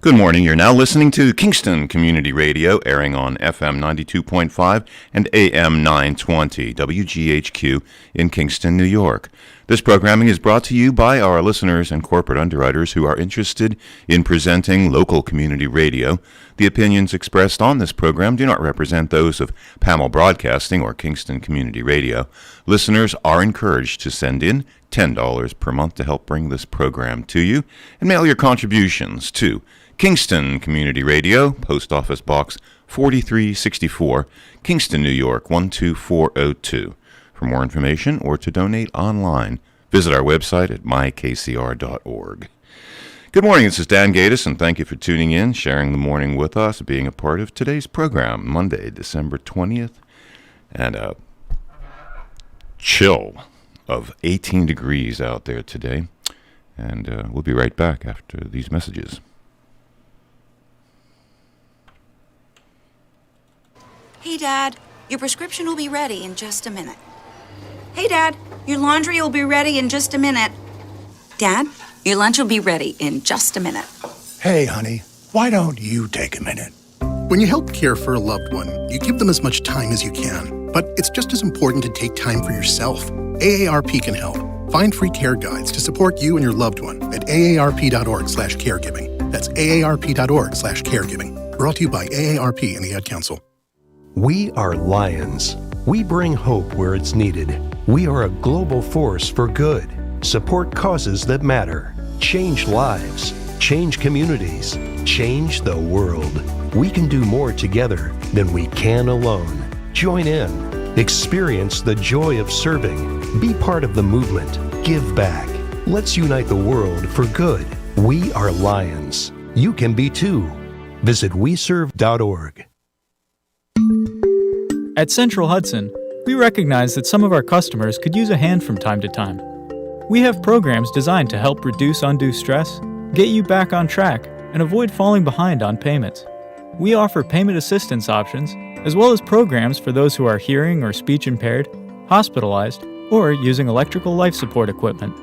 Good morning. You're now listening to Kingston Community Radio, airing on FM 92.5 and AM 920, WGHQ in Kingston, New York. This programming is brought to you by our listeners and corporate underwriters who are interested in presenting local community radio. The opinions expressed on this program do not represent those of Pamel Broadcasting or Kingston Community Radio. Listeners are encouraged to send in $10 per month to help bring this program to you, and mail your contributions to Kingston Community Radio, Post Office Box 4364, Kingston, New York 12402. For more information or to donate online, visit our website at mykcr.org. Good morning, this is Dan Gatis, and thank you for tuning in, sharing the morning with us, being a part of today's program, Monday, December 20th, and a chill of 18 degrees out there today. And we'll be right back after these messages. Hey, Dad, your prescription will be ready in just a minute. Hey, Dad, your laundry will be ready in just a minute. Dad, your lunch will be ready in just a minute. Hey, honey, why don't you take a minute? When you help care for a loved one, you give them as much time as you can. But it's just as important to take time for yourself. AARP can help. Find free care guides to support you and your loved one at aarp.org/caregiving. That's aarp.org/caregiving. Brought to you by AARP and the Ad Council. We are Lions. We bring hope where it's needed. We are a global force for good. Support causes that matter. Change lives. Change communities. Change the world. We can do more together than we can alone. Join in. Experience the joy of serving. Be part of the movement. Give back. Let's unite the world for good. We are Lions. You can be too. Visit weserve.org. At Central Hudson, we recognize that some of our customers could use a hand from time to time. We have programs designed to help reduce undue stress, get you back on track, and avoid falling behind on payments. We offer payment assistance options, as well as programs for those who are hearing or speech impaired, hospitalized, or using electrical life support equipment.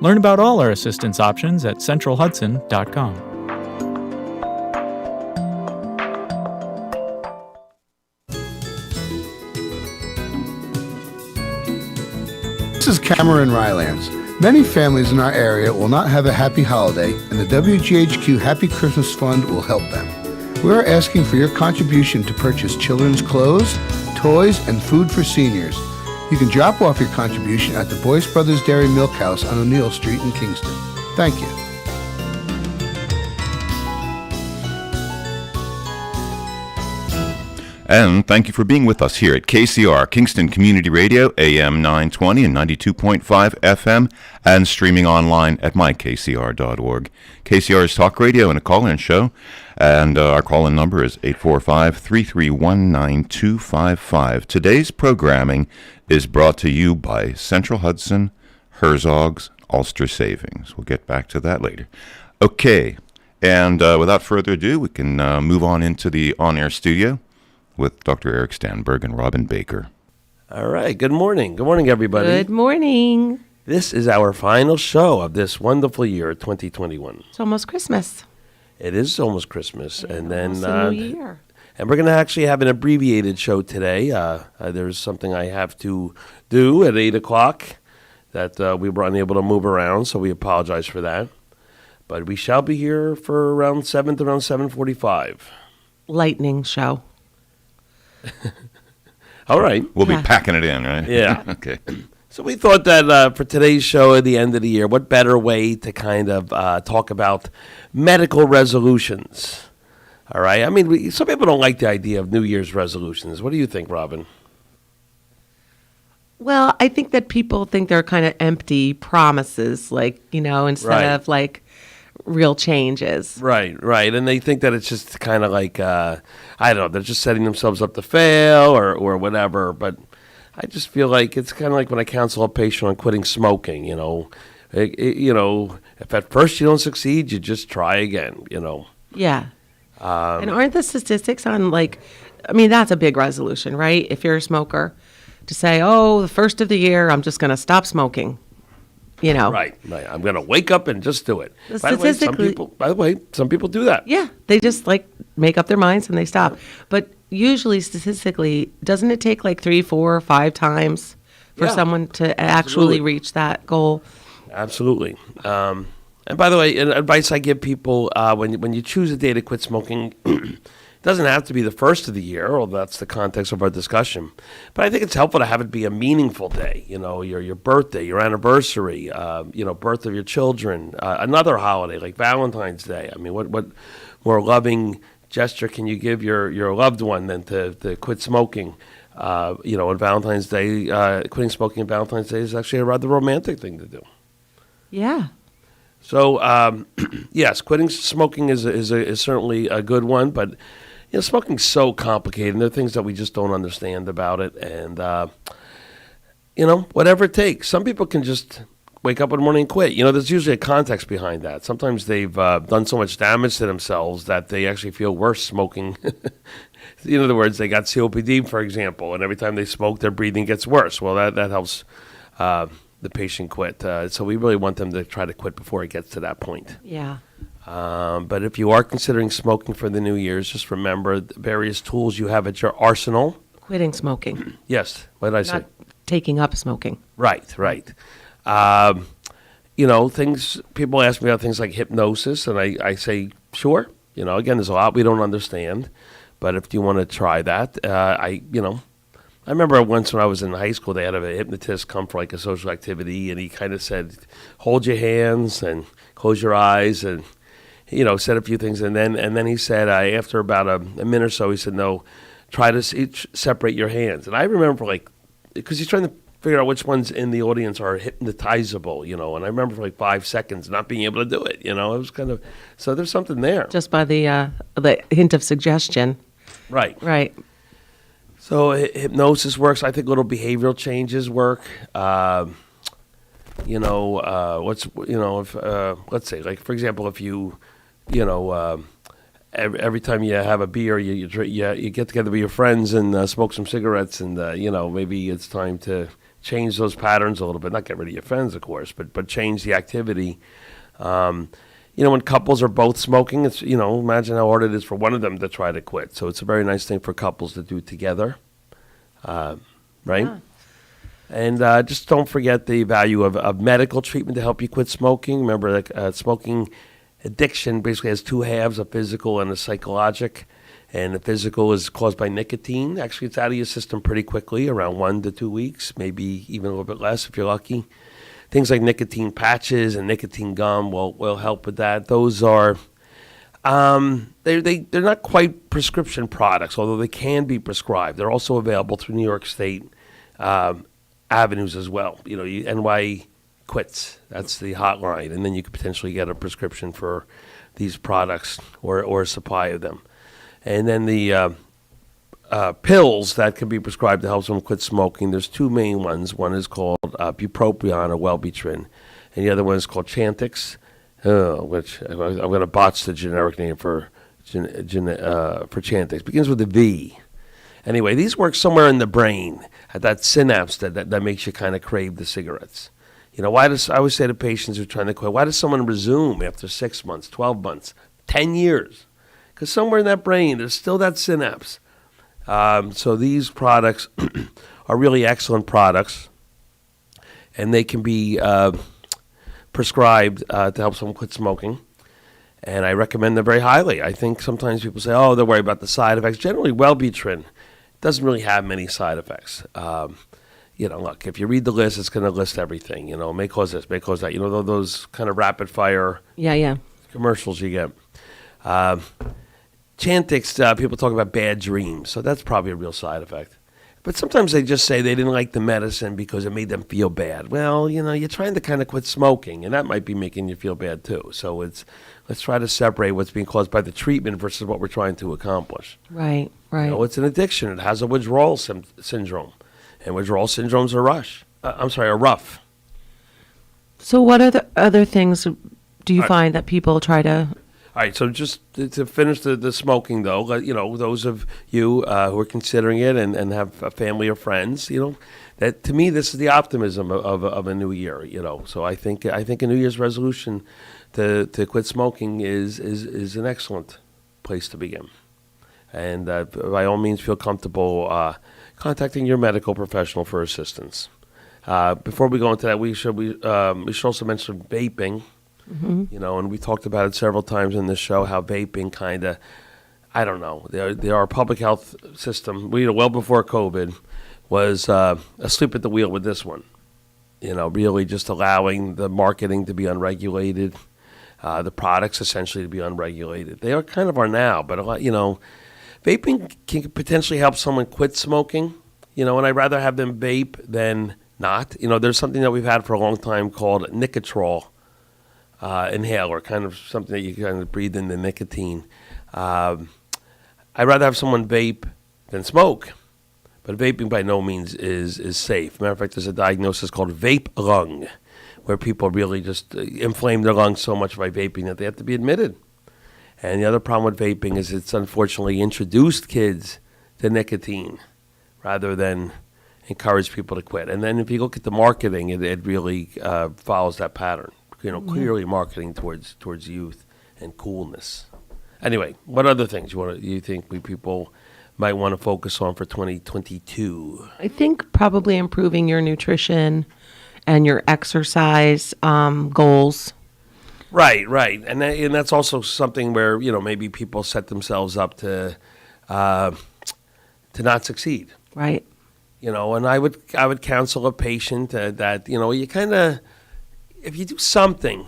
Learn about all our assistance options at centralhudson.com. This is Cameron Rylands. Many families in our area will not have a happy holiday, and the WGHQ Happy Christmas Fund will help them. We are asking for your contribution to purchase children's clothes, toys, and food for seniors. You can drop off your contribution at the Boyce Brothers Dairy Milk House on O'Neill Street in Kingston. Thank you. And thank you for being with us here at KCR, Kingston Community Radio, AM 920 and 92.5 FM, and streaming online at mykcr.org. KCR's talk radio and a call-in show, and our call-in number is 845-331-9255. Today's programming is brought to you by Central Hudson, Herzog's, Ulster Savings. We'll get back to that later. Okay, and without further ado, we can move on into the on-air studio with Dr. Eric Stanberg and Robin Baker. All right. Good morning. Good morning, everybody. Good morning. This is our final show of this wonderful year, 2021. It's almost Christmas. It is almost Christmas. And then almost a new year. And we're going to actually have an abbreviated show today. There's something I have to do at 8 o'clock that we were unable to move around, so we apologize for that. But we shall be here for around 7:45. Lightning show. All right. We'll be packing it in, right? Yeah. Okay. So we thought that for today's show at the end of the year, what better way to kind of talk about medical resolutions? All right. I mean, some people don't like the idea of New Year's resolutions. What do you think, Robin? Well, I think that people think they're kind of empty promises, like, instead of like real changes. Right. And they think that it's just kind of like, I don't know, they're just setting themselves up to fail or whatever. But I just feel like it's kind of like when I counsel a patient on quitting smoking, if at first you don't succeed, you just try again, Yeah. And aren't the statistics on that's a big resolution, right? If you're a smoker, to say, the first of the year, I'm just going to stop smoking. Right. I'm going to wake up and just do it. By the way, some people do that. Yeah, they just like make up their minds and they stop. But usually, statistically, doesn't it take like 3, 4, 5 times for someone to actually reach that goal? Absolutely. And by the way, an advice I give people when you choose a day to quit smoking, it doesn't have to be the first of the year, or that's the context of our discussion. But I think it's helpful to have it be a meaningful day. Your birthday, your anniversary, birth of your children, another holiday like Valentine's Day. I mean, what more loving gesture can you give your loved one than to quit smoking? On Valentine's Day, quitting smoking on Valentine's Day is actually a rather romantic thing to do. Yeah. So yes, quitting smoking is certainly a good one, but smoking's so complicated, and there are things that we just don't understand about it, and whatever it takes. Some people can just wake up in the morning and quit. There's usually a context behind that. Sometimes they've done so much damage to themselves that they actually feel worse smoking. In other words, they got COPD, for example, and every time they smoke, their breathing gets worse. Well, that helps the patient quit. So we really want them to try to quit before it gets to that point. Yeah. But if you are considering smoking for the New Year's, just remember the various tools you have at your arsenal. Quitting smoking. Yes. What did I say? Not taking up smoking. Right. Things, people ask me about things like hypnosis, and I say, sure. Again, there's a lot we don't understand, but if you want to try that, I remember once when I was in high school, they had a hypnotist come for like a social activity, and he kind of said, hold your hands and close your eyes, and said a few things, and then he said, after about a minute or so, he said, no, try to separate your hands. And I remember because he's trying to figure out which ones in the audience are hypnotizable, and I remember for 5 seconds not being able to do it, it was kind of, so there's something there. Just by the hint of suggestion. Right. So hypnosis works. I think little behavioral changes work. Let's say, like, for example, if you every time you have a beer, you get together with your friends and smoke some cigarettes, and maybe it's time to change those patterns a little bit. Not get rid of your friends, of course, but change the activity. When couples are both smoking, it's imagine how hard it is for one of them to try to quit. So it's a very nice thing for couples to do together, right? Yeah. And just don't forget the value of medical treatment to help you quit smoking. Remember, smoking addiction basically has 2 halves, a physical and a psychologic. And the physical is caused by nicotine. Actually, it's out of your system pretty quickly, around 1 to 2 weeks, maybe even a little bit less if you're lucky. Things like nicotine patches and nicotine gum will help with that. Those are they're not quite prescription products, although they can be prescribed. They're also available through New York State avenues as well. NY Quits, that's the hotline, and then you could potentially get a prescription for these products or a supply of them. And then the pills that can be prescribed to help someone quit smoking, there's 2 main ones. One is called bupropion or Wellbutrin, and the other one is called Chantix, which I'm going to botch the generic name for Chantix. Begins with a V. Anyway, these work somewhere in the brain at that synapse that makes you kind of crave the cigarettes. I always say to patients who are trying to quit, why does someone resume after 6 months, 12 months, 10 years? Because somewhere in that brain, there's still that synapse. So these products are really excellent products, and they can be prescribed to help someone quit smoking. And I recommend them very highly. I think sometimes people say, they're worried about the side effects. Generally, Wellbutrin doesn't really have many side effects. Look, if you read the list, it's going to list everything. May cause this, may cause that. Those kind of rapid fire commercials you get. Chantix, people talk about bad dreams, so that's probably a real side effect. But sometimes they just say they didn't like the medicine because it made them feel bad. Well, you're trying to kind of quit smoking, and that might be making you feel bad too. So let's try to separate what's being caused by the treatment versus what we're trying to accomplish. Right. It's an addiction. It has a withdrawal syndrome, and withdrawal syndromes are rough. So what are the other things do you find that people try to... All right, so just to finish the smoking, though, those of you who are considering it and have a family or friends, that to me, this is the optimism of a new year. So I think a New Year's resolution to quit smoking is an excellent place to begin. And by all means, feel comfortable contacting your medical professional for assistance. Before we go into that, we should also mention vaping. And we talked about it several times in this show, how vaping kind of, I don't know, our public health system, well before COVID, was asleep at the wheel with this one. Really just allowing the marketing to be unregulated, the products essentially to be unregulated. They kind of are now, but vaping can potentially help someone quit smoking, and I'd rather have them vape than not. There's something that we've had for a long time called Nicotrol inhaler, kind of something that you kind of breathe in the nicotine. I'd rather have someone vape than smoke, but vaping by no means is safe. Matter of fact, there's a diagnosis called vape lung, where people really just inflame their lungs so much by vaping that they have to be admitted. And the other problem with vaping is it's unfortunately introduced kids to nicotine rather than encourage people to quit. And then if you look at the marketing, it really follows that pattern. Clearly marketing towards youth and coolness. Anyway, what other things you think people might want to focus on for 2022? I think probably improving your nutrition and your exercise goals. Right, and that's also something where maybe people set themselves up to not succeed. Right. And I would counsel a patient that you kind of, if you do something,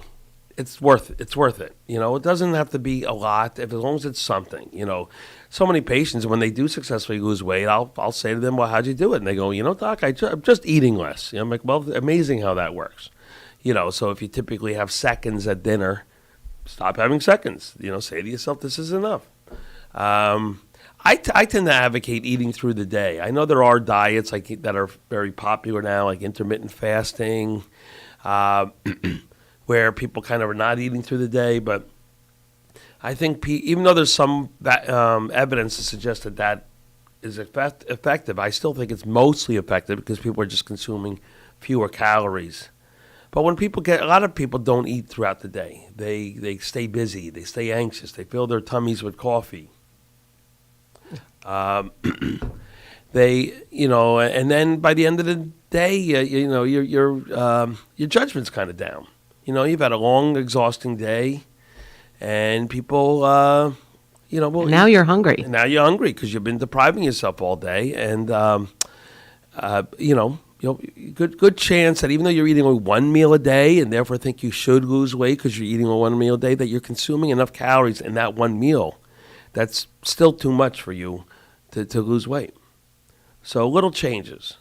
it's worth it. It doesn't have to be a lot, as long as it's something. So many patients, when they do successfully lose weight, I'll say to them, "Well, how'd you do it?" And they go, "Doc, I'm just eating less." I'm like, "Well, amazing how that works." So if you typically have seconds at dinner, stop having seconds. Say to yourself, "This is enough." I tend to advocate eating through the day. I know there are diets that are very popular now, like intermittent fasting, where people kind of are not eating through the day. But I think even though there's some evidence to suggest that is effective, I still think it's mostly effective because people are just consuming fewer calories. But when a lot of people don't eat throughout the day. They stay busy, they stay anxious, they fill their tummies with coffee. And then by the end of the day, your judgment's kind of down. You've had a long, exhausting day, and people, well, now you're hungry. Now you're hungry because you've been depriving yourself all day, and good chance that even though you're eating only one meal a day, and therefore think you should lose weight because you're eating only one meal a day, that you're consuming enough calories in that one meal. That's still too much for you to lose weight. So little changes,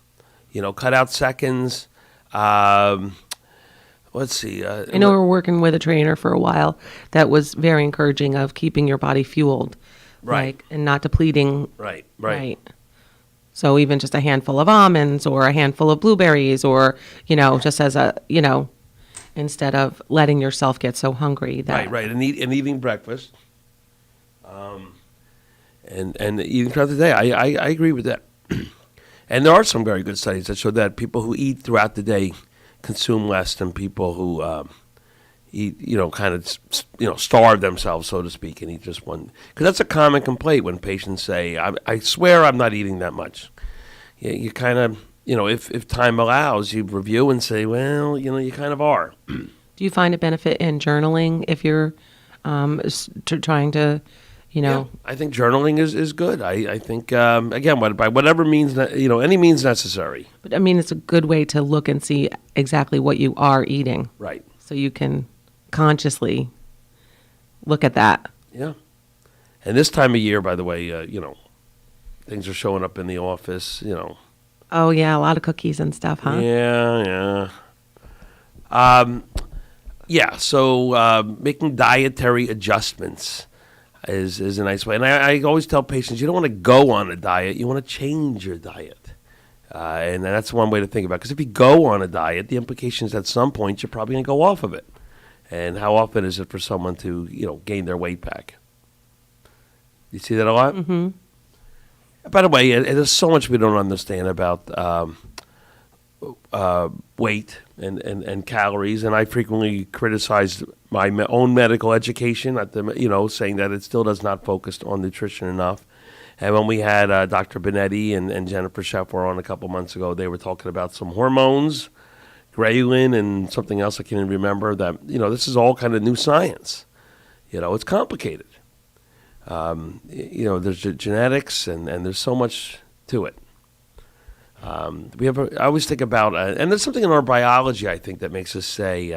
cut out seconds. Let's see. I know we're working with a trainer for a while that was very encouraging of keeping your body fueled, right, and not depleting. Right. So even just a handful of almonds or a handful of blueberries, or just as instead of letting yourself get so hungry. Right, and eating breakfast. And eating throughout the day. I agree with that. And there are some very good studies that show that people who eat throughout the day consume less than people who eat, starve themselves, so to speak, and eat just one. Because that's a common complaint when patients say, I swear I'm not eating that much. You kind of, if time allows, you review and say, well, you kind of are. Do you find a benefit in journaling if you're trying to... Yeah, I think journaling is good. I think, again, by whatever means, any means necessary. But, it's a good way to look and see exactly what you are eating. Right. So you can consciously look at that. Yeah. And this time of year, by the way, things are showing up in the office, Oh, yeah, a lot of cookies and stuff, huh? Yeah. So making dietary adjustments is a nice way. And I always tell patients, you don't want to go on a diet, you want to change your diet. And that's one way to think about it. Because if you go on a diet, the implication is at some point you're probably going to go off of it. And how often is it for someone to, gain their weight back? You see that a lot? Mm-hmm. By the way, there's so much we don't understand about weight and calories, and I frequently criticized my own medical education at the, saying that it still does not focus on nutrition enough. And when we had Dr. Benetti and Jennifer Sheffer on a couple months ago, they were talking about some hormones, ghrelin, and something else I can't even remember. That this is all kind of new science. It's complicated. There's genetics and there's so much to it. I always think about, and there's something in our biology, I think, that makes us say,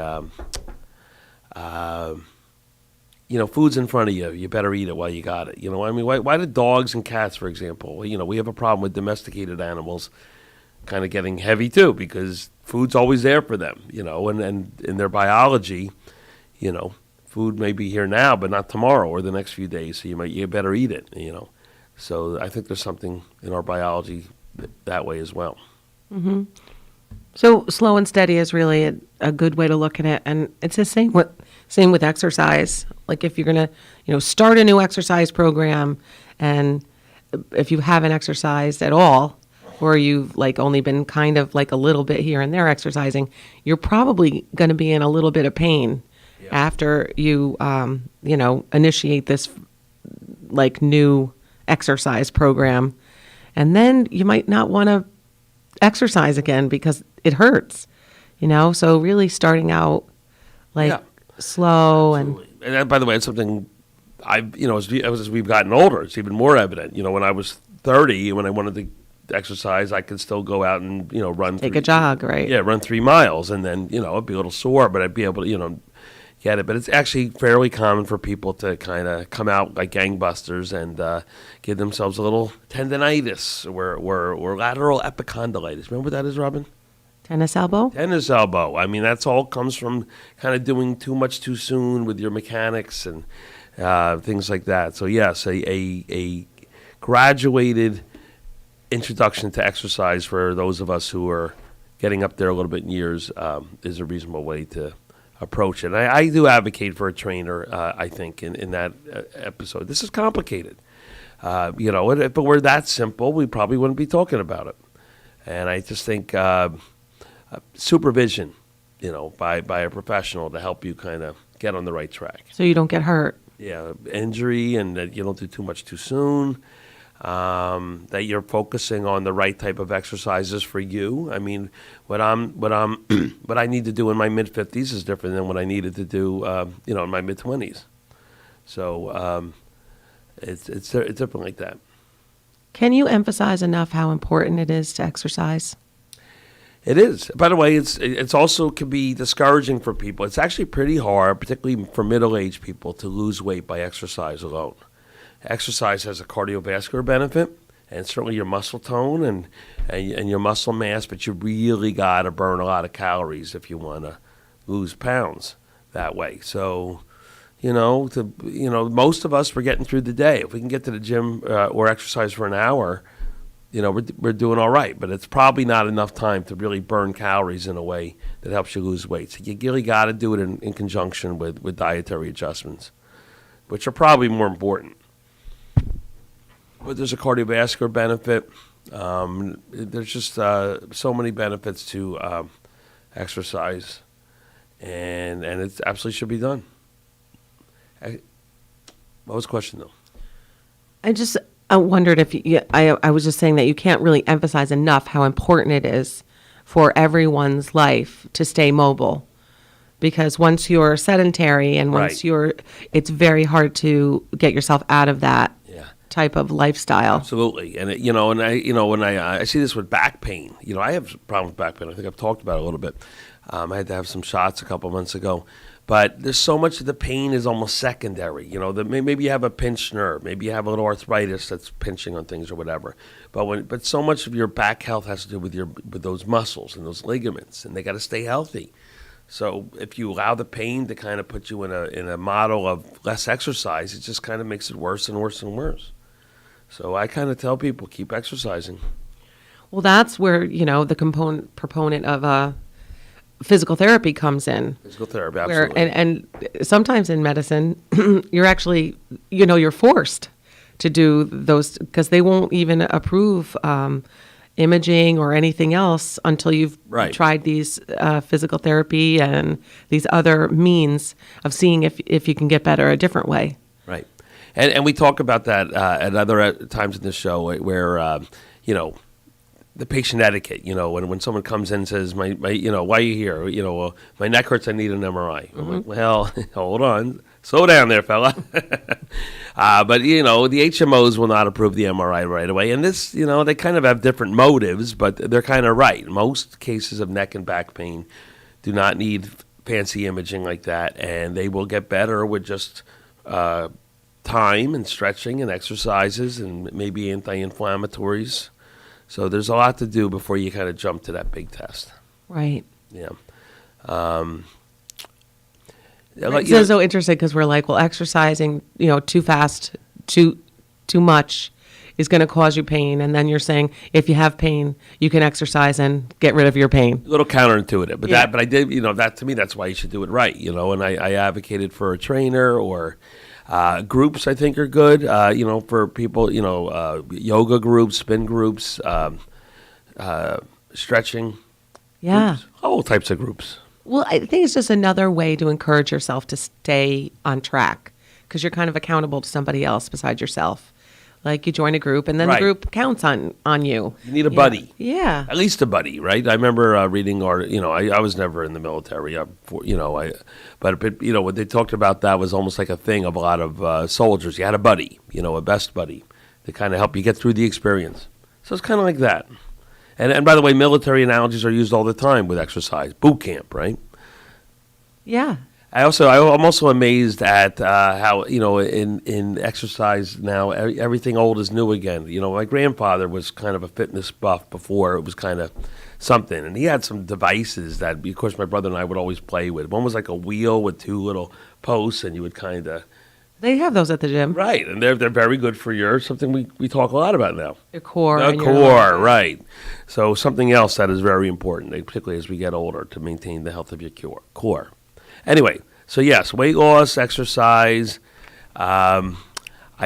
food's in front of you, you better eat it while you got it. Why do dogs and cats, for example, we have a problem with domesticated animals kind of getting heavy too, because food's always there for them, and in their biology, food may be here now, but not tomorrow or the next few days, so you better eat it, So I think there's something in our biology that way as well. Mm-hmm. So slow and steady is really a good way to look at it, and it's the same with exercise. Like if you're gonna, start a new exercise program, and if you haven't exercised at all, or you've only been kind of a little bit here and there exercising, you're probably going to be in a little bit of pain after you, initiate this new exercise program. And then you might not want to exercise again because it hurts, So really starting out slow. Absolutely. And by the way, it's something as we've gotten older, it's even more evident. When I was 30, when I wanted to exercise, I could still go out and, run. Take a jog, right? Yeah, run 3 miles. And then, I'd be a little sore, but I'd be able to, get it. But it's actually fairly common for people to kind of come out like gangbusters and give themselves a little tendinitis or lateral epicondylitis. Remember what that is, Robin? Tennis elbow? Tennis elbow. I mean, that's all comes from kind of doing too much too soon with your mechanics and things like that. So, yes, a graduated introduction to exercise for those of us who are getting up there a little bit in years is a reasonable way to approach it. I do advocate for a trainer, I think, in that episode. This is complicated. If it were that simple, we probably wouldn't be talking about it. And I just think supervision, by a professional to help you kind of get on the right track. So you don't get hurt. Yeah, injury, and that you don't do too much too soon. That you're focusing on the right type of exercises for you. I mean, what I need to do in my mid-50s is different than what I needed to do, in my mid-20s. So it's different like that. Can you emphasize enough how important it is to exercise? It is. By the way, it's also can be discouraging for people. It's actually pretty hard, particularly for middle-aged people, to lose weight by exercise alone. Exercise has a cardiovascular benefit, and certainly your muscle tone and your muscle mass, but you really got to burn a lot of calories if you want to lose pounds that way. So, most of us, we're getting through the day. If we can get to the gym or exercise for an hour, we're doing all right. But it's probably not enough time to really burn calories in a way that helps you lose weight. So you really got to do it in conjunction with dietary adjustments, which are probably more important. But there's a cardiovascular benefit. There's just so many benefits to exercise, and it absolutely should be done. What was the question, though? I wondered if I was just saying that you can't really emphasize enough how important it is for everyone's life to stay mobile, because once you're sedentary and once it's very hard to get yourself out of that type of lifestyle. Absolutely. And when I see this with back pain, I have problems with back pain. I think I've talked about it a little bit. I had to have some shots a couple months ago, but there's so much of the pain is almost secondary. Maybe you have a pinched nerve, maybe you have a little arthritis that's pinching on things or whatever. But so much of your back health has to do with those muscles and those ligaments, and they got to stay healthy. So if you allow the pain to kind of put you in a model of less exercise, it just kind of makes it worse and worse and worse. So I kind of tell people, keep exercising. Well, that's where, the proponent of physical therapy comes in. Physical therapy, absolutely. And sometimes in medicine, you're actually, you're forced to do those, because they won't even approve imaging or anything else until you've Right. tried these physical therapy and these other means of seeing if you can get better a different way. Right. And we talk about that at other times in the show where, the patient etiquette, when someone comes in and says, my why are you here? Well, my neck hurts, I need an MRI. I'm like, well, hold on. Slow down there, fella. But, the HMOs will not approve the MRI right away. And this, they kind of have different motives, but they're kind of right. Most cases of neck and back pain do not need fancy imaging like that, and they will get better with just time and stretching and exercises and maybe anti-inflammatories. So there's a lot to do before you kind of jump to that big test. Right. Yeah. It's so interesting because we're like, well, exercising, too fast, too much is going to cause you pain. And then you're saying if you have pain, you can exercise and get rid of your pain. A little counterintuitive, but Yeah. but I did, that to me, that's why you should do it right, and I advocated for a trainer or groups. I think are good, for people, yoga groups, spin groups, stretching, Yeah. groups, all types of groups. Well, I think it's just another way to encourage yourself to stay on track because you're kind of accountable to somebody else besides yourself. Like you join a group and then Right. the group counts on you. You need a buddy. Yeah. At least a buddy, right? I remember reading, I was never in the military, but what they talked about that was almost like a thing of a lot of soldiers. You had a buddy, a best buddy to kind of help you get through the experience. So it's kind of like that. And by the way, military analogies are used all the time with exercise. Boot camp, right? Yeah. I'm also amazed at how in exercise now everything old is new again. My grandfather was kind of a fitness buff before it was kind of something, and he had some devices that, of course, my brother and I would always play with. One was like a wheel with two little posts, and you would kind of They have those at the gym. right, and they're very good for something we talk a lot about now. Your core. The and your- core, right? So something else that is very important, particularly as we get older, to maintain the health of your core. Anyway, so yes, weight loss, exercise. I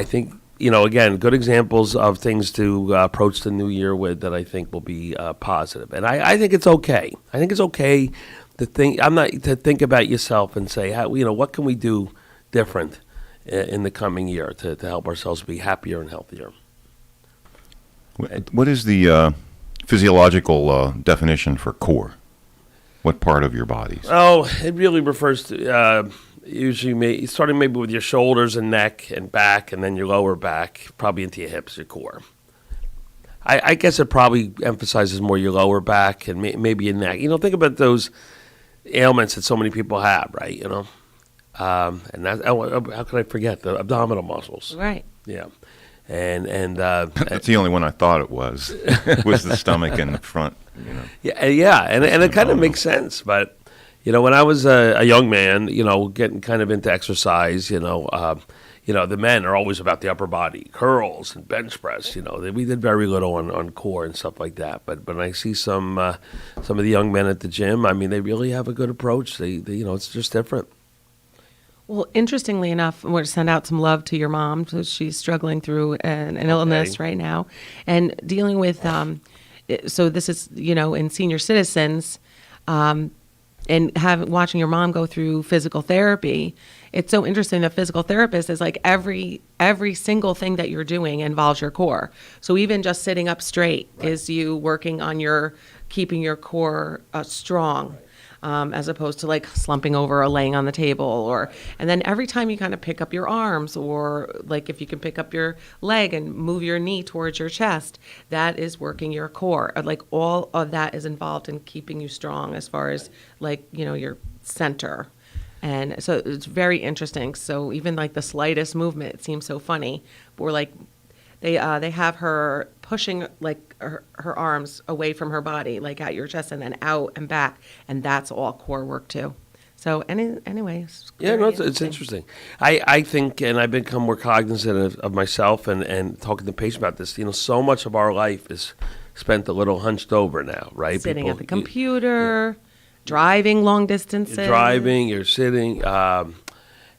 think, again, good examples of things to approach the new year with that I think will be positive. And I think it's okay. I think it's okay to think about yourself and say, what can we do different in the coming year to help ourselves be happier and healthier. What is the physiological definition for core? What part of your body? Oh, it really refers to usually starting maybe with your shoulders and neck and back, and then your lower back, probably into your hips, your core. I guess it probably emphasizes more your lower back and maybe your neck. Think about those ailments that so many people have, right? And that, how could I forget the abdominal muscles? Right. Yeah. And That's the only one I thought it was. Was the stomach and the front. Yeah, and it kind of makes sense. But when I was a young man, getting kind of into exercise, the men are always about the upper body, curls and bench press. We did very little on core and stuff like that. But when I see some of the young men at the gym, I mean, they really have a good approach. They it's just different. Well, interestingly enough, I want to send out some love to your mom. So she's struggling through an illness right now and dealing with, so this is, in senior citizens, and watching your mom go through physical therapy. It's so interesting that physical therapist is like every single thing that you're doing involves your core. So even just sitting up straight is you working on keeping your core strong. As opposed to like slumping over or laying on the table and then every time you kind of pick up your arms or like if you can pick up your leg and move your knee towards your chest, that is working your core. Like all of that is involved in keeping you strong as far as like, your center. And so it's very interesting. So even like the slightest movement, it seems so funny. But we're like, they have her pushing like her arms away from her body, like at your chest and then out and back. And that's all core work too. So anyway. It's interesting. I think, and I've become more cognizant of myself and talking to patients about this, so much of our life is spent a little hunched over now, right? Sitting at the computer, driving long distances. You're driving, you're sitting.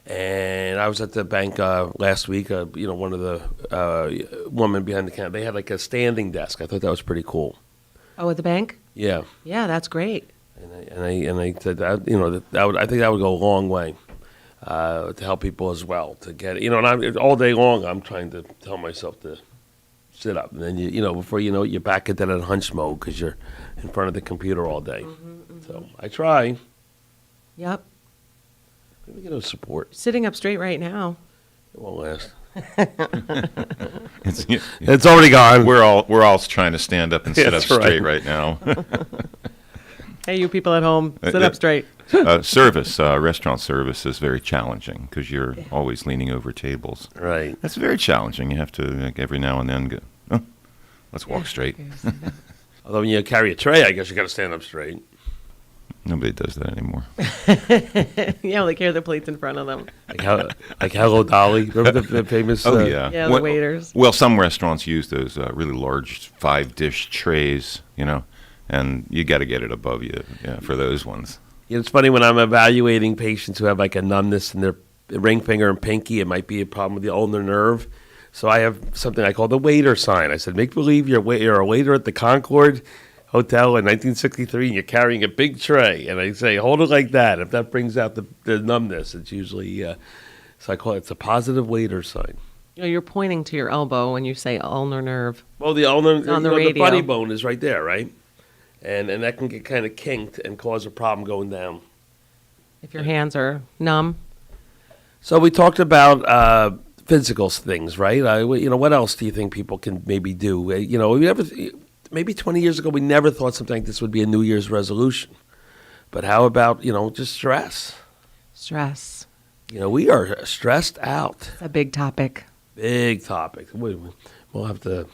And I was at the bank last week. One of the woman behind the counter, they had like a standing desk. I thought that was pretty cool. Oh, at the bank? Yeah. Yeah, that's great. And I said that I think that would go a long way to help people as well to get it. And all day long I'm trying to tell myself to sit up, and then before you know it, you're back into that hunch mode because you're in front of the computer all day. So I try. Yep. Maybe get a support. Sitting up straight right now. It won't last. It's, It's already gone. we're all trying to stand up and sit up That's straight right. right now. Hey, you people at home, sit up straight. Restaurant service is very challenging because you're always leaning over tables. Right. That's very challenging. You have to every now and then go, oh, let's walk straight. Although when you carry a tray, I guess you got to stand up straight. Nobody does that anymore. Yeah, they carry the plates in front of them. Like Hello Dolly. Remember the famous? Oh, yeah. Yeah, the waiters. Well, some restaurants use those really large 5-dish trays, and you got to get it above you for those ones. It's funny when I'm evaluating patients who have like a numbness in their ring finger and pinky. It might be a problem with the ulnar nerve. So I have something I call the waiter sign. I said, make believe you're a waiter at the Concord Hotel in 1963 and you're carrying a big tray. And I say, hold it like that. If that brings out the numbness, it's usually, so I call it's a positive waiter sign. You're pointing to your elbow when you say ulnar nerve. Well, the ulnar, on the the radio. funny bone is right there, right? And that can get kind of kinked and cause a problem going down. If your hands are numb. So we talked about physical things, right? What else do you think people can maybe do? Maybe 20 years ago we never thought something like this would be a New Year's resolution. But how about, just stress? Stress. We are stressed out. It's a big topic. Big topic. We'll have to...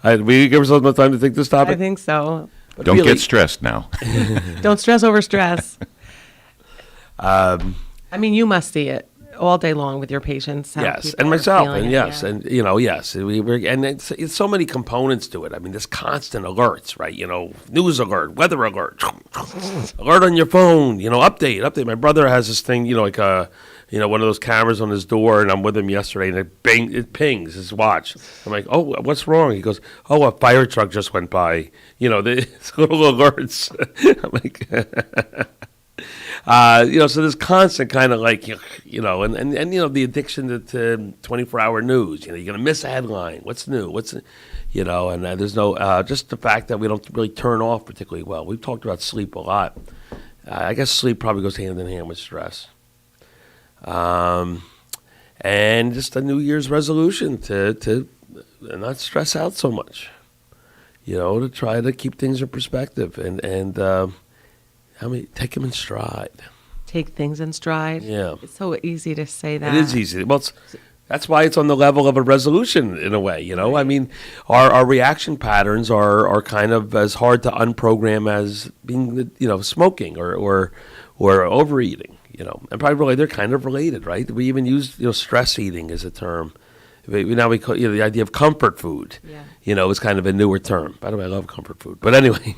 we give ourselves enough time to think this topic? I think so. But Don't really- get stressed now. Don't stress over stress. You must see it all day long with your patients. How Yes, people and are myself, feeling and it, yes, yeah. and yes, and it's so many components to it. There's constant alerts, right? News alert, weather alert, alert on your phone. Update. My brother has this thing, one of those cameras on his door, and I'm with him yesterday, and it pings his watch. I'm like, oh, what's wrong? He goes, oh, a fire truck just went by. It's little alerts. I'm like. So there's constant kind of like, and the addiction to 24-hour news. You're going to miss a headline. What's new? And there's no, just the fact that we don't really turn off particularly well. We've talked about sleep a lot. I guess sleep probably goes hand in hand with stress. And just a New Year's resolution to not stress out so much, to try to keep things in perspective and take them in stride. Take things in stride. Yeah. It's so easy to say that. It is easy. Well, that's why it's on the level of a resolution in a way, Right. Our reaction patterns are kind of as hard to unprogram as being, smoking or overeating, And probably they're kind of related, right? We even use, stress eating as a term. Now we call the idea of comfort food. Yeah. Is kind of a newer term. By the way, I love comfort food. But anyway,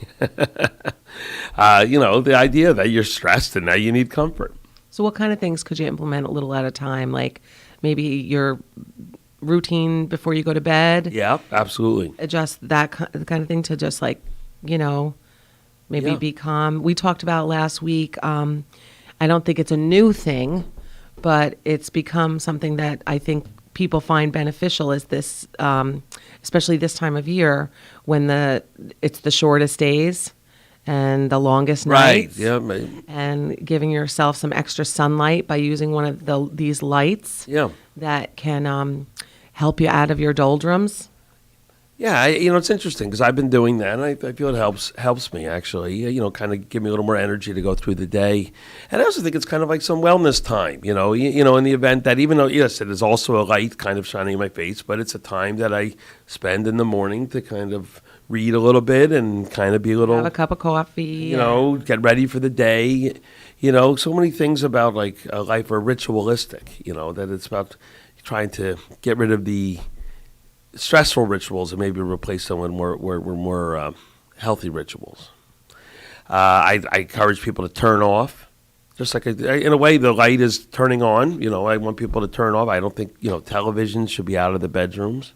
the idea that you're stressed and now you need comfort. So what kind of things could you implement a little at a time? Like maybe your routine before you go to bed? Yeah, absolutely. Adjust that kind of thing to just maybe Yeah. be calm. We talked about last week, I don't think it's a new thing, but it's become something that I think people find beneficial is this, especially this time of year when it's the shortest days and the longest nights. Right. Yeah. And giving yourself some extra sunlight by using one of these lights. Yeah. That can help you out of your doldrums. Yeah, it's interesting because I've been doing that, and I feel it helps me actually. Kind of give me a little more energy to go through the day, and I also think it's kind of like some wellness time. In the event that even though yes, it is also a light kind of shining in my face, but it's a time that I spend in the morning to kind of read a little bit and kind of be a little Have a cup of coffee. Get ready for the day. So many things about like life are ritualistic. That it's about trying to get rid of the stressful rituals and maybe replace them with more healthy rituals. I encourage people to turn off, Just like, in a way, the light is turning on. I want people to turn off. I don't think, televisions should be out of the bedrooms.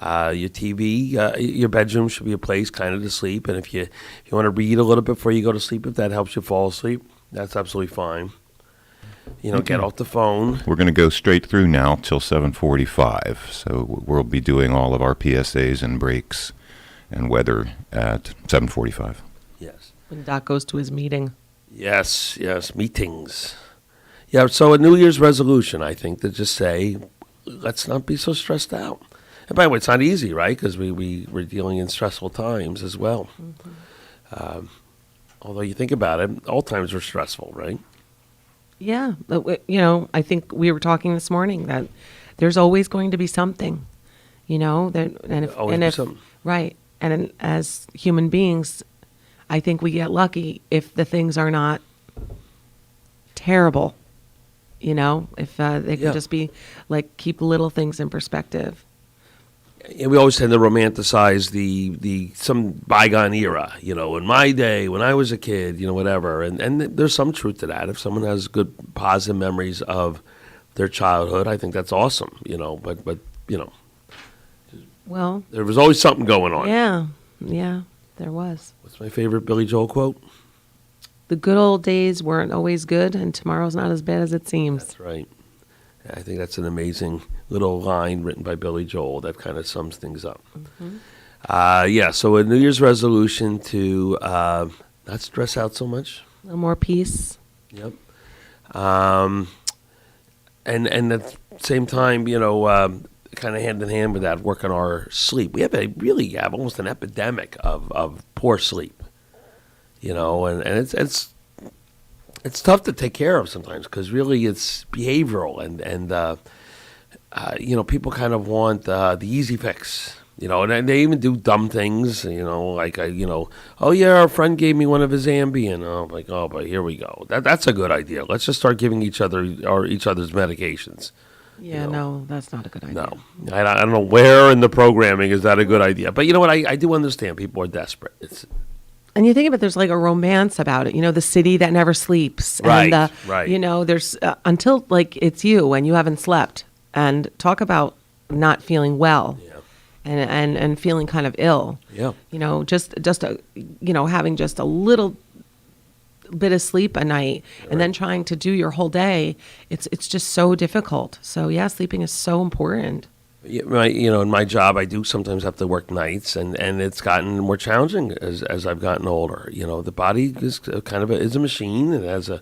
Your TV, your bedroom should be a place kind of to sleep. And if you want to read a little bit before you go to sleep, if that helps you fall asleep, that's absolutely fine. Get off the phone. We're going to go straight through now till 7:45. So we'll be doing all of our PSAs and breaks and weather at 7:45. Yes. When Doc goes to his meeting. Yes, meetings. Yeah, so a New Year's resolution, I think, to just say, let's not be so stressed out. And by the way, it's not easy, right? Because we're dealing in stressful times as well. Mm-hmm. Although you think about it, all times are stressful, right? Yeah. I think we were talking this morning that there's always going to be something, right. And as human beings, I think we get lucky if the things are not terrible, if they can just be like, keep little things in perspective. And we always tend to romanticize the some bygone era, in my day when I was a kid, whatever. And there's some truth to that. If someone has good positive memories of their childhood, I think that's awesome, but well, there was always something going on. Yeah, there was. What's my favorite Billy Joel quote? The good old days weren't always good, and tomorrow's not as bad as it seems. That's right. I think that's an amazing little line written by Billy Joel that kind of sums things up. Mm-hmm. So a New Year's resolution to not stress out so much. A little more peace. Yep. And at the same time, kind of hand in hand with that, work on our sleep. We really have almost an epidemic of poor sleep, and it's tough to take care of sometimes because really it's behavioral and people kind of want the easy fix, and they even do dumb things, like oh yeah, our friend gave me one of his Ambien. Oh, I'm like, oh, but here we go. That's a good idea. Let's just start giving each other's medications. Yeah, no, that's not a good idea. No, I don't know where in the programming is that a good idea. But you know what? I do understand people are desperate. And you think about there's like a romance about it, the city that never sleeps. Right, and, right. There's until like it's you and you haven't slept. And talk about not feeling well and feeling kind of ill. Yeah. Having just a little bit of sleep a night and then trying to do your whole day, it's just so difficult. So yeah, sleeping is so important. Yeah, in my job, I do sometimes have to work nights, and it's gotten more challenging as I've gotten older. The body is is a machine. It has a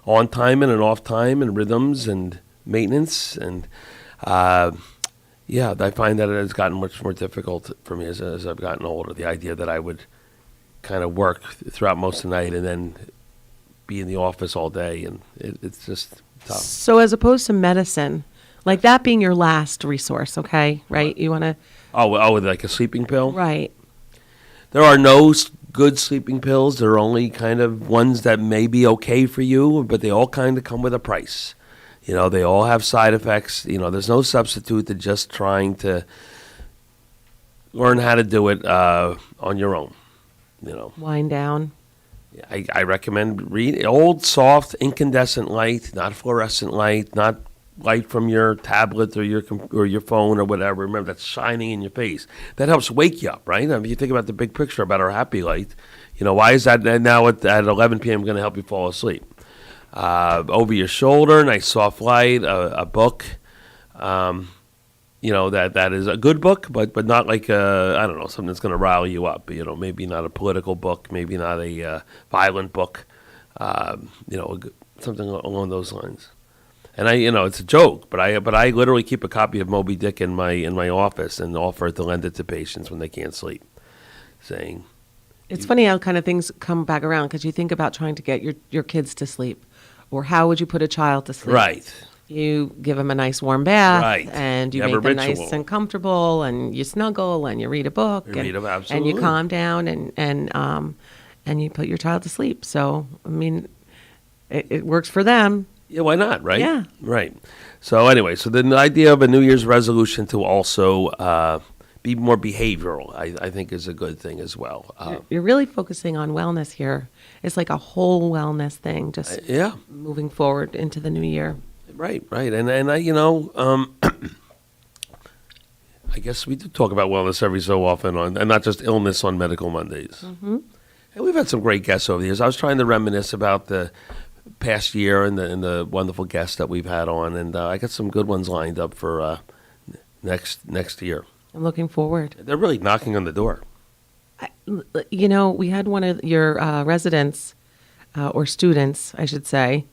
on time and an off time and rhythms and maintenance, and I find that it has gotten much more difficult for me as I've gotten older. The idea that I would kind of work throughout most of the night and then be in the office all day, and it's just tough. So as opposed to medicine, like that being your last resource, okay, right? You want to... Oh, like a sleeping pill? Right. There are no good sleeping pills. There are only kind of ones that may be okay for you, but they all kind of come with a price. They all have side effects. There's no substitute to just trying to learn how to do it on your own. Wind down. I recommend read old, soft, incandescent light, not fluorescent light, not light from your tablet or your phone or whatever. Remember, that's shining in your face. That helps wake you up, right? I mean, you think about the big picture about our happy light. Why is that now at 11 p.m. going to help you fall asleep? Over your shoulder, nice soft light, a book. That is a good book, but not like something that's going to rile you up. Maybe not a political book, maybe not a violent book. Something along those lines. And it's a joke, but I literally keep a copy of Moby Dick in my office and offer to lend it to patients when they can't sleep, saying. It's funny how kind of things come back around because you think about trying to get your kids to sleep, or how would you put a child to sleep? Right. You give them a nice warm bath, right. And you have make a them ritual. nice and comfortable, and you snuggle, and you read a book, Absolutely. and you calm down, and you put your child to sleep. So I mean, it works for them. Yeah, why not, right? Yeah. Right. So anyway, the idea of a New Year's resolution to also be more behavioral, I think is a good thing as well. You're really focusing on wellness here. It's like a whole wellness thing, just Yeah. moving forward into the new year. Right. And I, I guess we do talk about wellness every so often, and not just illness on Medical Mondays. Mm-hmm. And we've had some great guests over the years. I was trying to reminisce about the past year and the wonderful guests that we've had on, and I got some good ones lined up for next year. I'm looking forward. They're really knocking on the door. We had one of your residents, or students, I should say,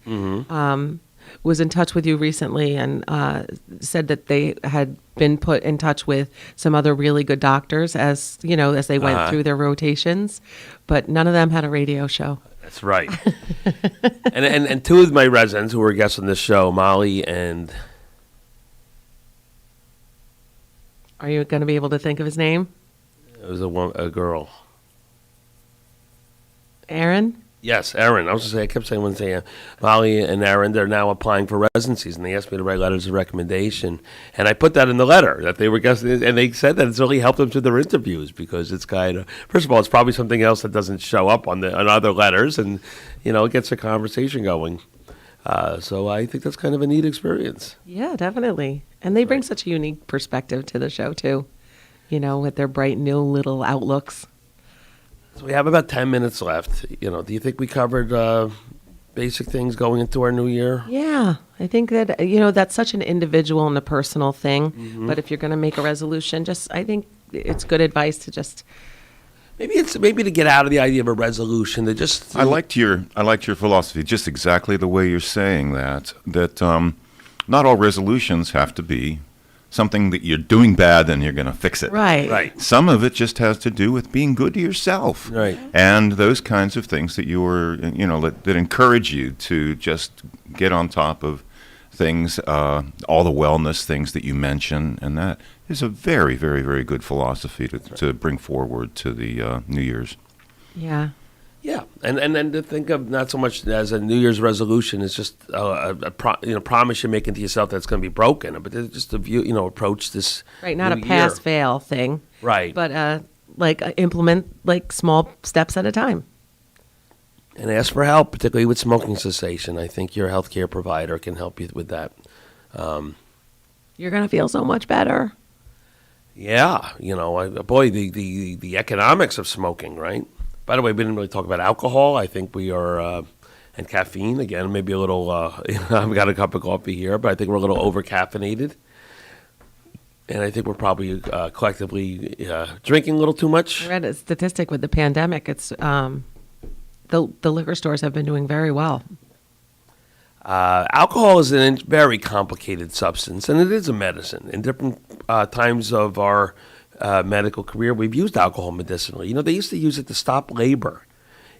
was in touch with you recently and said that they had been put in touch with some other really good doctors as they went through their rotations, but none of them had a radio show. That's right. and two of my residents who were guests on this show, Molly and... Are you going to be able to think of his name? It was a girl. Aaron? Yes, Aaron. I was going to say, I kept saying one thing. Molly and Aaron, they're now applying for residencies, and they asked me to write letters of recommendation. And I put that in the letter, that they were guests, and they said that it's really helped them through their interviews, because it's kind of, first of all, it's probably something else that doesn't show up on other letters, and, it gets a conversation going. So I think that's kind of a neat experience. Yeah, definitely. And they bring such a unique perspective to the show, too, with their bright new little outlooks. So we have about 10 minutes left. Do you think we covered basic things going into our new year? Yeah, I think that, that's such an individual and a personal thing. Mm-hmm. But if you're going to make a resolution, I think it's good advice to just... Maybe to get out of the idea of a resolution, to just... I liked your philosophy, just exactly the way you're saying that not all resolutions have to be something that you're doing bad and you're going to fix it. Right. Some of it just has to do with being good to yourself. Right. And those kinds of things that that encourage you to just get on top of things, all the wellness things that you mention, and that is a very, very, very good philosophy to bring forward to the New Year's. Yeah. Yeah, and then to think of not so much as a New Year's resolution, it's just a promise you're making to yourself that's going to be broken, but just to approach this right, not a new pass year. Fail thing, right? But implement small steps at a time, and ask for help, particularly with smoking cessation. I think your healthcare provider can help you with that. You're going to feel so much better. Yeah, the economics of smoking, right? By the way, we didn't really talk about alcohol. I think we are, and caffeine, again, maybe a little, I've got a cup of coffee here, but I think we're a little over-caffeinated. And I think we're probably collectively drinking a little too much. I read a statistic with the pandemic. It's the liquor stores have been doing very well. Alcohol is a very complicated substance, and it is a medicine. In different times of our medical career, we've used alcohol medicinally. They used to use it to stop labor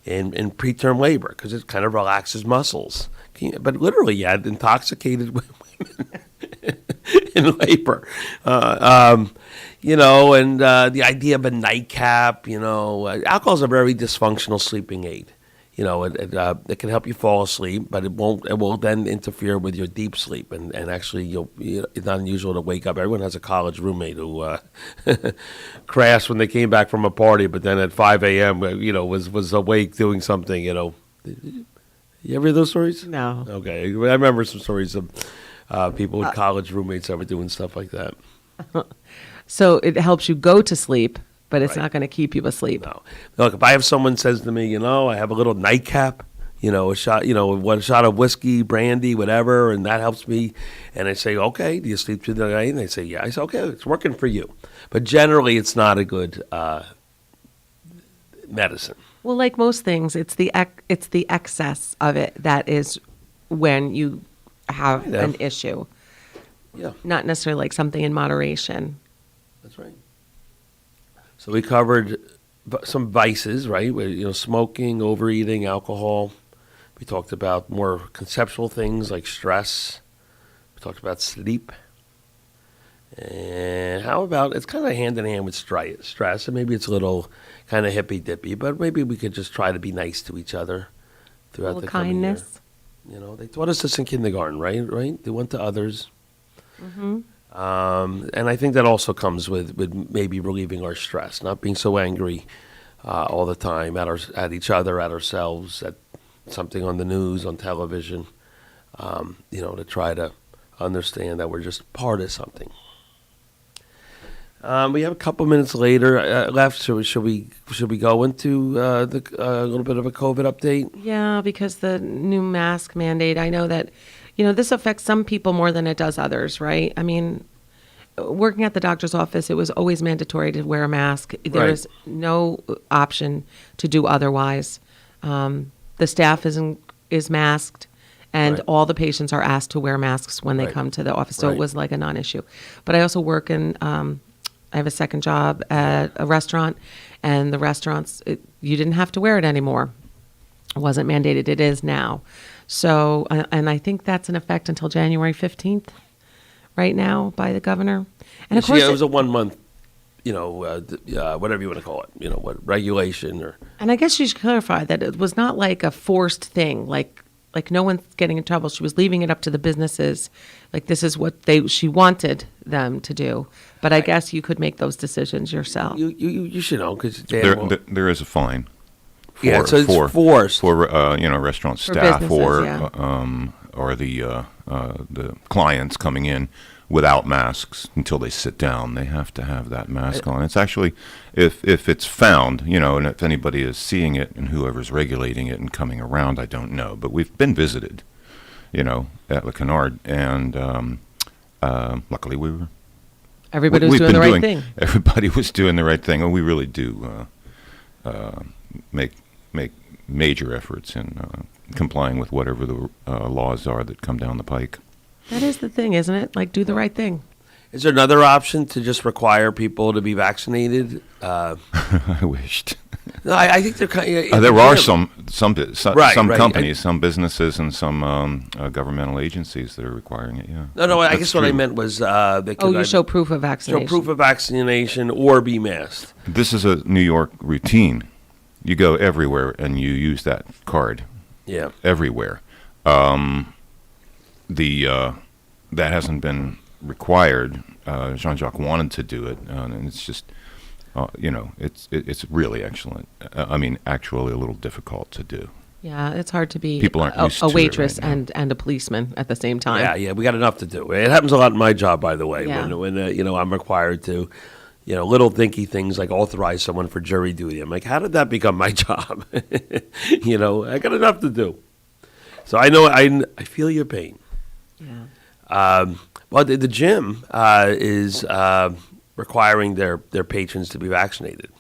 in preterm labor because it kind of relaxes muscles. But literally, you had intoxicated women in labor. And the idea of a nightcap, alcohol is a very dysfunctional sleeping aid. It can help you fall asleep, but it will then interfere with your deep sleep. And actually, it's not unusual to wake up. Everyone has a college roommate who crashed when they came back from a party, but then at 5 a.m., was awake doing something, You ever hear those stories? No. Okay. I remember some stories of people with college roommates that were doing stuff like that. So it helps you go to sleep, but it's Right. not going to keep you asleep. No. Look, if I have someone says to me, I have a little nightcap, a shot, one shot of whiskey, brandy, whatever, and that helps me. And I say, okay, do you sleep through the night? And they say, yeah. I say, okay, it's working for you. But generally, it's not a good medicine. Well, like most things, it's the excess of it that is when you have an issue. Yeah, Not necessarily like something in moderation. that's right. So we covered some vices, right? Smoking, overeating, alcohol. We talked about more conceptual things like stress. We talked about sleep. And how about, it's kind of hand in hand with stress, and maybe it's a little kind of hippy-dippy, but maybe we could just try to be nice to each other throughout the coming year. Kindness. They taught us this in kindergarten, right? Do unto others. Mm-hmm. And I think that also comes with maybe relieving our stress, not being so angry all the time at each other, at ourselves, at something on the news, on television, to try to understand that we're just part of something. We have a couple minutes later left. Should we go into a little bit of a COVID update? Yeah, because the new mask mandate, I know that, this affects some people more than it does others, right? I mean, working at the doctor's office, it was always mandatory to wear a mask. There is no option to do otherwise. The staff is masked, and all the patients are asked to wear masks when they come to the office. So it was like a non-issue. But I also work in, I have a second job at a restaurant, and the restaurants, you didn't have to wear it anymore. It wasn't mandated. It is now. So, and I think that's in effect until January 15th right now by the governor. And of course, it was a 1 month, whatever you want to call it, what regulation or. And I guess you should clarify that it was not like a forced thing, like no one's getting in trouble. She was leaving it up to the businesses. Like this is what she wanted them to do. But I guess you could make those decisions yourself. You should know because there is a fine. So it's forced for restaurant staff or the clients coming in without masks until they sit down. They have to have that mask on. It's actually, if it's found, and if anybody is seeing it and whoever's regulating it and coming around, I don't know. But we've been visited, at Le Canard, and luckily we were. Everybody was doing the right thing. Everybody was doing the right thing, and we really do make major efforts in complying with whatever the laws are that come down the pike. That is the thing, isn't it? Like, do the right thing. Is there another option to just require people to be vaccinated? I wished. No, I think there are some companies, some businesses, and some governmental agencies that are requiring it. Yeah. No. I guess what I meant was you show proof of vaccination. Show proof of vaccination or be masked. This is a New York routine. You go everywhere and you use that card. Yeah. Everywhere. That hasn't been required. Jean-Jacques wanted to do it, and it's just, it's really excellent. Actually a little difficult to do. Yeah, it's hard to be People aren't used to a waitress it right and a policeman at the same time. Yeah, we got enough to do. It happens a lot in my job, by the way, Yeah. when I'm required to, little thinky things like authorize someone for jury duty. I'm like, how did that become my job? I got enough to do. So I know I feel your pain. Yeah. Well, the gym is requiring their patrons to be vaccinated.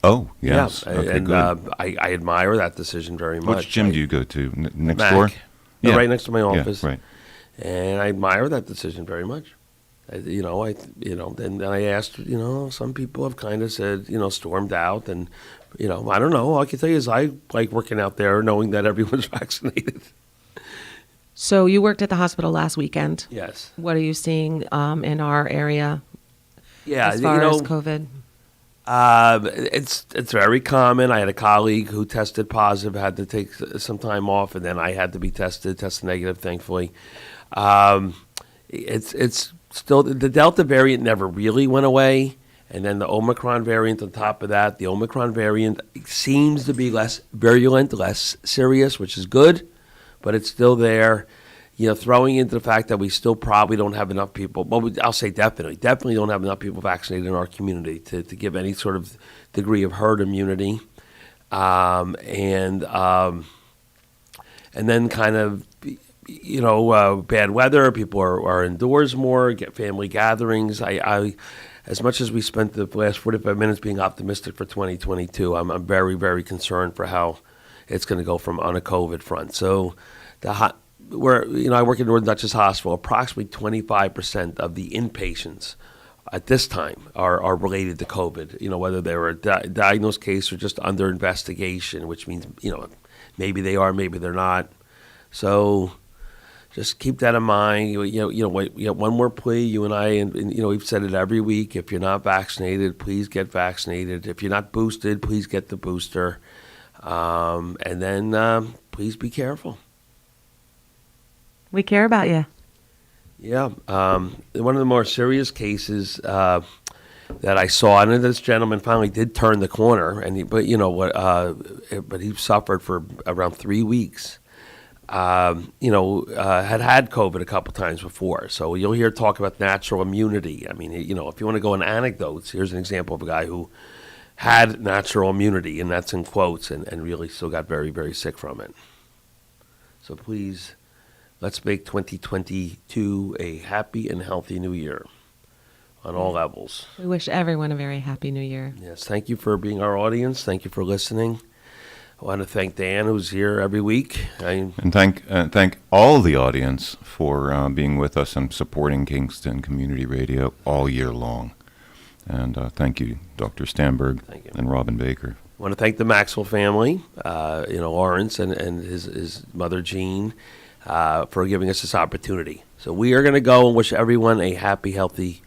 Oh, yes. Yeah, okay, and good. I admire that decision very much. Which gym do you go to? Next Mac. door? No, right next to my office. Yeah, right. And I admire that decision very much. Then I asked, some people have kind of said, stormed out, and I don't know. All I can tell you is I like working out there, knowing that everyone's vaccinated. So you worked at the hospital last weekend. Yes. What are you seeing in our area? Yeah, as far as COVID. It's very common. I had a colleague who tested positive, had to take some time off, and then I had to be tested negative, thankfully. It's still, the Delta variant never really went away, and then the Omicron variant on top of that. The Omicron variant seems to be less virulent, less serious, which is good, but it's still there. Throwing into the fact that we still probably don't have enough people, well, I'll say definitely don't have enough people vaccinated in our community to give any sort of degree of herd immunity. And then kind of, bad weather, people are indoors more, get family gatherings. I as much as we spent the last 45 minutes being optimistic for 2022, I'm very, very concerned for how it's going to go on a COVID front. So I work at Northern Dutchess Hospital. Approximately 25% of the inpatients at this time are related to COVID. Whether they were a diagnosed case or just under investigation, which means maybe they are, maybe they're not. So just keep that in mind. One more plea. You and I, and we've said it every week. If you're not vaccinated, please get vaccinated. If you're not boosted, please get the booster. And then please be careful. We care about you. Yeah, one of the more serious cases that I saw, and this gentleman finally did turn the corner, but he suffered for around 3 weeks. Had COVID a couple times before, so you'll hear talk about natural immunity. I mean, if you want to go in anecdotes, here's an example of a guy who had natural immunity, and that's in quotes, and really still got very, very sick from it. So please, let's make 2022 a happy and healthy new year on all levels. We wish everyone a very happy new year. Yes, thank you for being our audience. Thank you for listening. I want to thank Dan, who's here every week. And thank all the audience for being with us and supporting Kingston Community Radio all year long. And thank you, Dr. Stanberg and Robin Baker. I want to thank the Maxwell family, Lawrence and his mother, Jean, for giving us this opportunity. So we are going to go and wish everyone a happy, healthy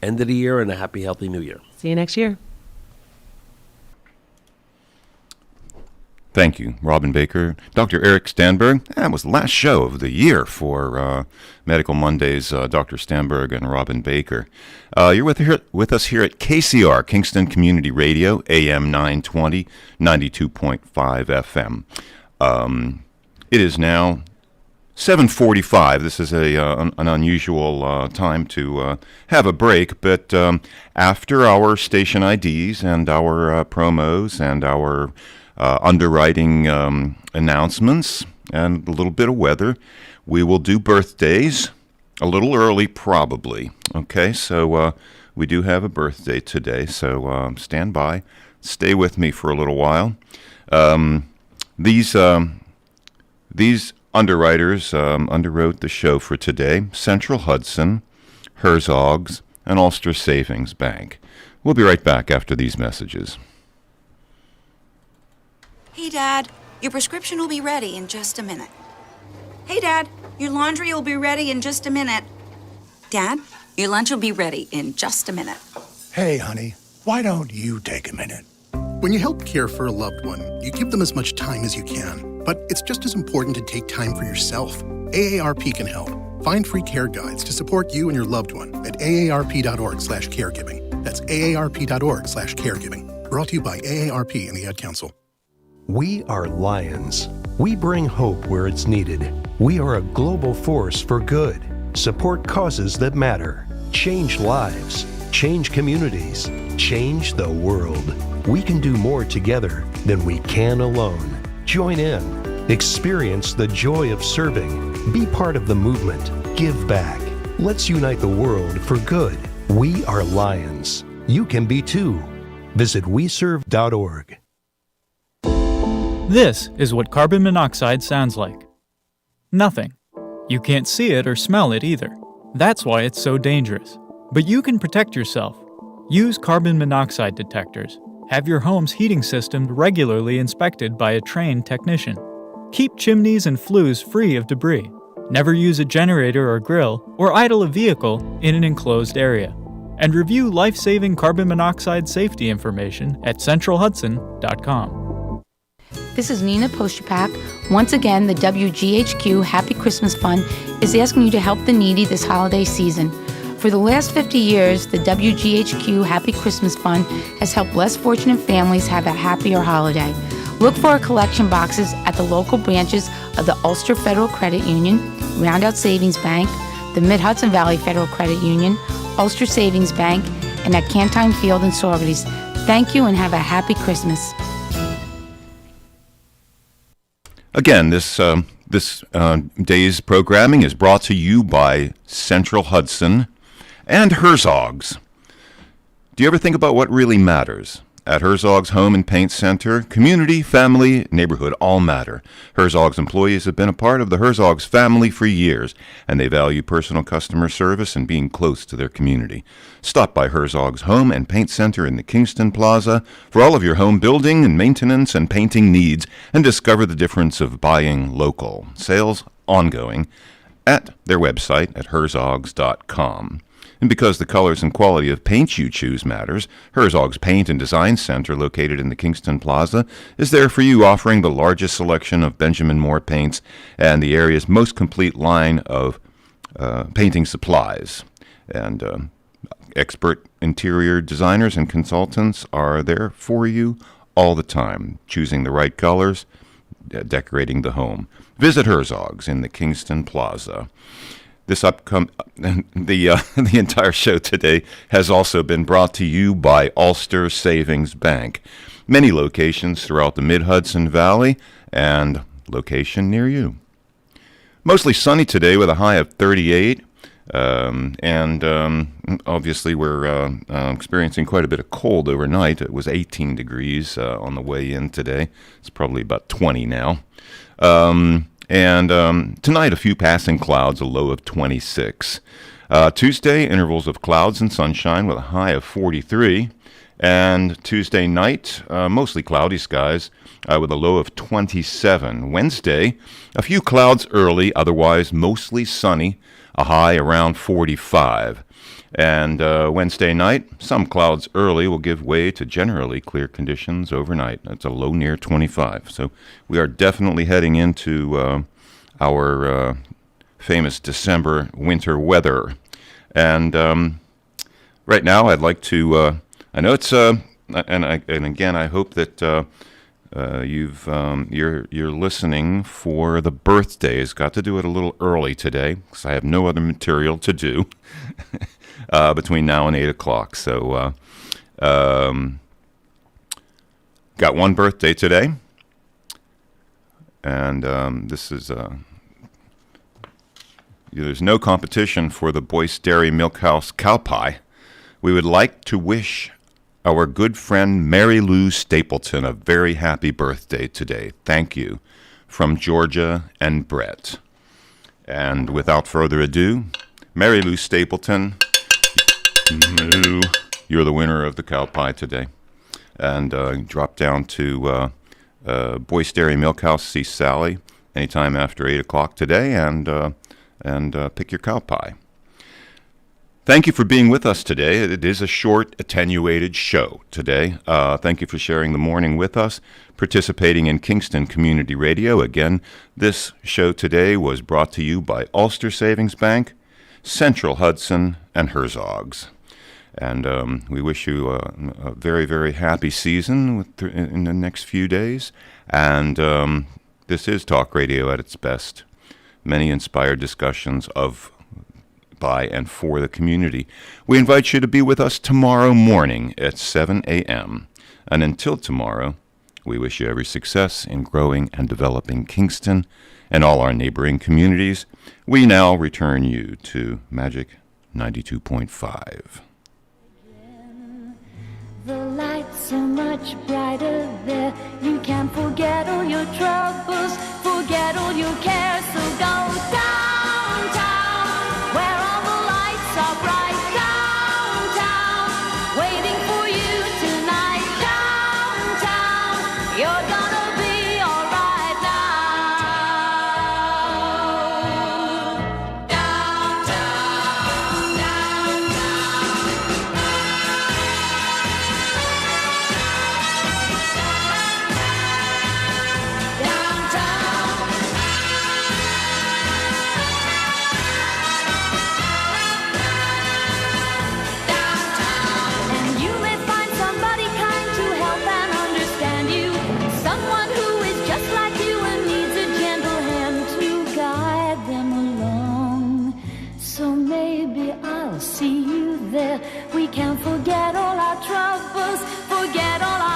end of the year and a happy, healthy new year. See you next year. Thank you, Robin Baker. Dr. Eric Stanberg. That was the last show of the year for Medical Mondays, Dr. Stanberg and Robin Baker. You're with us here at KCR, Kingston Community Radio, AM 920, 92.5 FM. It is now 7:45. This is an unusual time to have a break, but after our station IDs and our promos and our underwriting announcements and a little bit of weather, we will do birthdays a little early probably. Okay, so we do have a birthday today, so stand by. Stay with me for a little while. These underwriters underwrote the show for today: Central Hudson, Herzog's, and Ulster Savings Bank. We'll be right back after these messages. Hey, Dad, your prescription will be ready in just a minute. Hey, Dad, your laundry will be ready in just a minute. Dad, your lunch will be ready in just a minute. Hey, honey, why don't you take a minute? When you help care for a loved one, you give them as much time as you can. But it's just as important to take time for yourself. AARP can help. Find free care guides to support you and your loved one at aarp.org/caregiving. That's aarp.org/caregiving. Brought to you by AARP and the Ad Council. We are Lions. We bring hope where it's needed. We are a global force for good. Support causes that matter. Change lives. Change communities. Change the world. We can do more together than we can alone. Join in. Experience the joy of serving. Be part of the movement. Give back. Let's unite the world for good. We are Lions. You can be too. Visit weserve.org. This is what carbon monoxide sounds like. Nothing. You can't see it or smell it either. That's why it's so dangerous. But you can protect yourself. Use carbon monoxide detectors. Have your home's heating system regularly inspected by a trained technician. Keep chimneys and flues free of debris. Never use a generator or grill, or idle a vehicle in an enclosed area. And review life-saving carbon monoxide safety information at centralhudson.com. This is Nina Postupak. Once again, the WGHQ Happy Christmas Fund is asking you to help the needy this holiday season. For the last 50 years, the WGHQ Happy Christmas Fund has helped less fortunate families have a happier holiday. Look for our collection boxes at the local branches of the Ulster Federal Credit Union, Roundout Savings Bank, the Mid-Hudson Valley Federal Credit Union, Ulster Savings Bank, and at Cantine Field and Saugerties. Thank you and have a happy Christmas. Again, this day's programming is brought to you by Central Hudson and Herzog's. Do you ever think about what really matters? At Herzog's Home and Paint Center, community, family, neighborhood all matter. Herzog's employees have been a part of the Herzog's family for years, and they value personal customer service and being close to their community. Stop by Herzog's Home and Paint Center in the Kingston Plaza for all of your home building and maintenance and painting needs, and discover the difference of buying local. Sales ongoing at their website at herzogs.com. And because the colors and quality of paint you choose matters, Herzog's Paint and Design Center, located in the Kingston Plaza, is there for you, offering the largest selection of Benjamin Moore paints and the area's most complete line of painting supplies. And expert interior designers and consultants are there for you all the time, choosing the right colors, decorating the home. Visit Herzog's in the Kingston Plaza. The entire show today has also been brought to you by Ulster Savings Bank. Many locations throughout the Mid-Hudson Valley and location near you. Mostly sunny today with a high of 38. Obviously we're experiencing quite a bit of cold overnight. It was 18 degrees on the way in today. It's probably about 20 now. Tonight, a few passing clouds, a low of 26. Tuesday, intervals of clouds and sunshine with a high of 43. And Tuesday night, mostly cloudy skies with a low of 27. Wednesday, a few clouds early, otherwise mostly sunny, a high around 45. And Wednesday night, some clouds early will give way to generally clear conditions overnight. That's a low near 25. So we are definitely heading into our famous December winter weather. And right now, I'd like to. I know it's and again, I hope that you're listening for the birthdays. Got to do it a little early today because I have no other material to do between now and 8 o'clock. So got one birthday today, and this is there's no competition for the Boyce Dairy Milkhouse cow pie. We would like to wish our good friend Mary Lou Stapleton a very happy birthday today. Thank you. From Georgia and Brett. And without further ado, Mary Lou Stapleton, you're the winner of the cow pie today. And drop down to Boyce Dairy Milkhouse, see Sally anytime after 8 o'clock today and pick your cow pie. Thank you for being with us today. It is a short, attenuated show today. Thank you for sharing the morning with us, participating in Kingston Community Radio. Again, this show today was brought to you by Ulster Savings Bank, Central Hudson, and Herzog's. And we wish you a very, very happy season in the next few days. And this is talk radio at its best. Many inspired discussions of, by, and for the community. We invite you to be with us tomorrow morning at 7 a.m. And until tomorrow, we wish you every success in growing and developing Kingston and all our neighboring communities. We now return you to Magic 92.5. The lights so much brighter there. You can forget all your troubles, forget all your cares. So go downtown, where all the lights are bright. Downtown, waiting for you tonight. Downtown, you're gonna be alright now. Downtown, and you may find somebody kind to help and understand you. Someone who is just like you and needs a gentle hand to guide them along. So maybe I'll see you there. We can forget all our troubles, forget all our